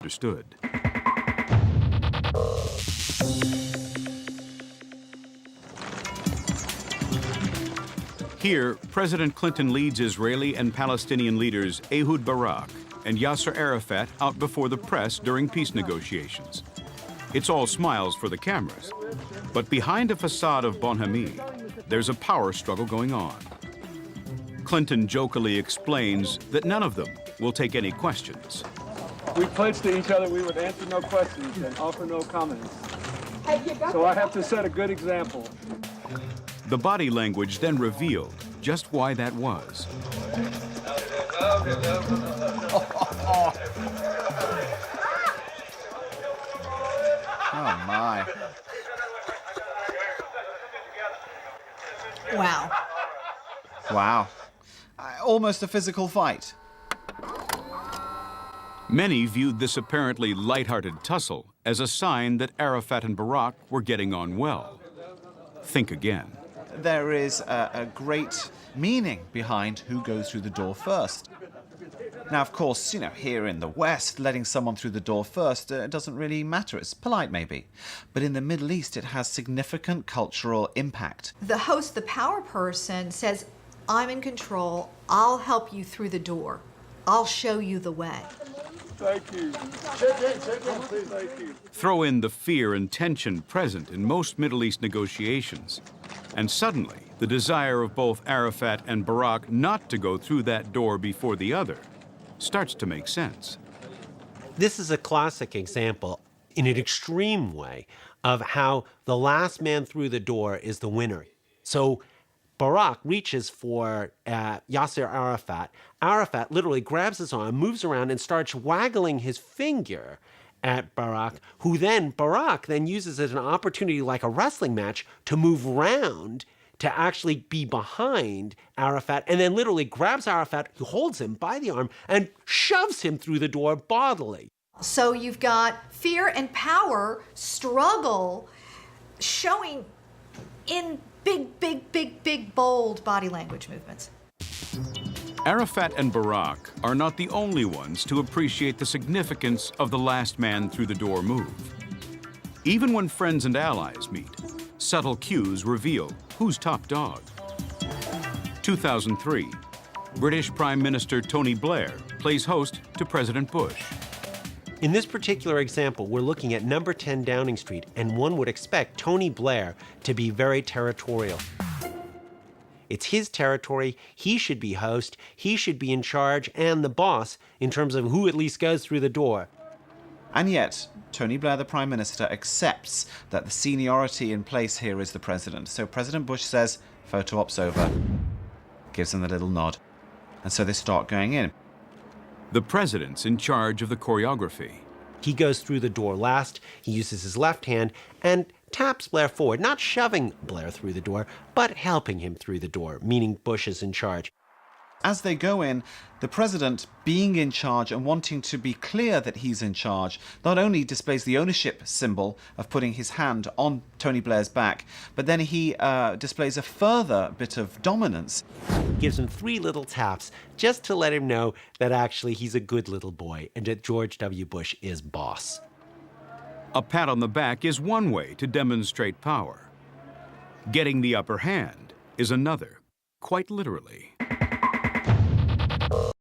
understood. Here, President Clinton leads Israeli and Palestinian leaders Ehud Barak and Yasser Arafat out before the press during peace negotiations. It's all smiles for the cameras, but behind a facade of bonhomie, there's a power struggle going on. Clinton jokingly explains that none of them will take any questions. We pledged to each other we would answer no questions and offer no comments. So I have to set a good example. The body language then revealed just why that was. Oh, my. Wow. Wow. Almost a physical fight. Many viewed this apparently lighthearted tussle as a sign that Arafat and Barak were getting on well. Think again. There is a great meaning behind who goes through the door first. Now, of course, you know, here in the West, letting someone through the door first doesn't really matter. It's polite, maybe. But in the Middle East, it has significant cultural impact. The host, the power person, says, I'm in control. I'll help you through the door. I'll show you the way. Thank you. Thank you. Throw in the fear and tension present in most Middle East negotiations, and suddenly the desire of both Arafat and Barak not to go through that door before the other starts to make sense. This is a classic example, in an extreme way, of how the last man through the door is the winner. So Barak reaches for Yasser Arafat. Arafat literally grabs his arm, moves around, and starts waggling his finger at Barak, Barak then uses as an opportunity, like a wrestling match, to move round to actually be behind Arafat, and then literally grabs Arafat, who holds him by the arm, and shoves him through the door bodily. So you've got fear and power struggle showing in big, bold body language movements. Arafat and Barak are not the only ones to appreciate the significance of the last man through the door move. Even when friends and allies meet, subtle cues reveal who's top dog. 2003, British Prime Minister Tony Blair plays host to President Bush. In this particular example, we're looking at number 10 Downing Street, and one would expect Tony Blair to be very territorial. It's his territory, he should be host, he should be in charge and the boss in terms of who at least goes through the door. And yet, Tony Blair, the Prime Minister, accepts that the seniority in place here is the President. So President Bush says, photo op's over, gives them the little nod. And so they start going in. The President's in charge of the choreography. He goes through the door last, he uses his left hand and taps Blair forward, not shoving Blair through the door, but helping him through the door, meaning Bush is in charge. As they go in, the President, being in charge and wanting to be clear that he's in charge, not only displays the ownership symbol of putting his hand on Tony Blair's back, but then he displays a further bit of dominance. Gives him 3 little taps just to let him know that actually he's a good little boy and that George W. Bush is boss. A pat on the back is one way to demonstrate power. Getting the upper hand is another, quite literally.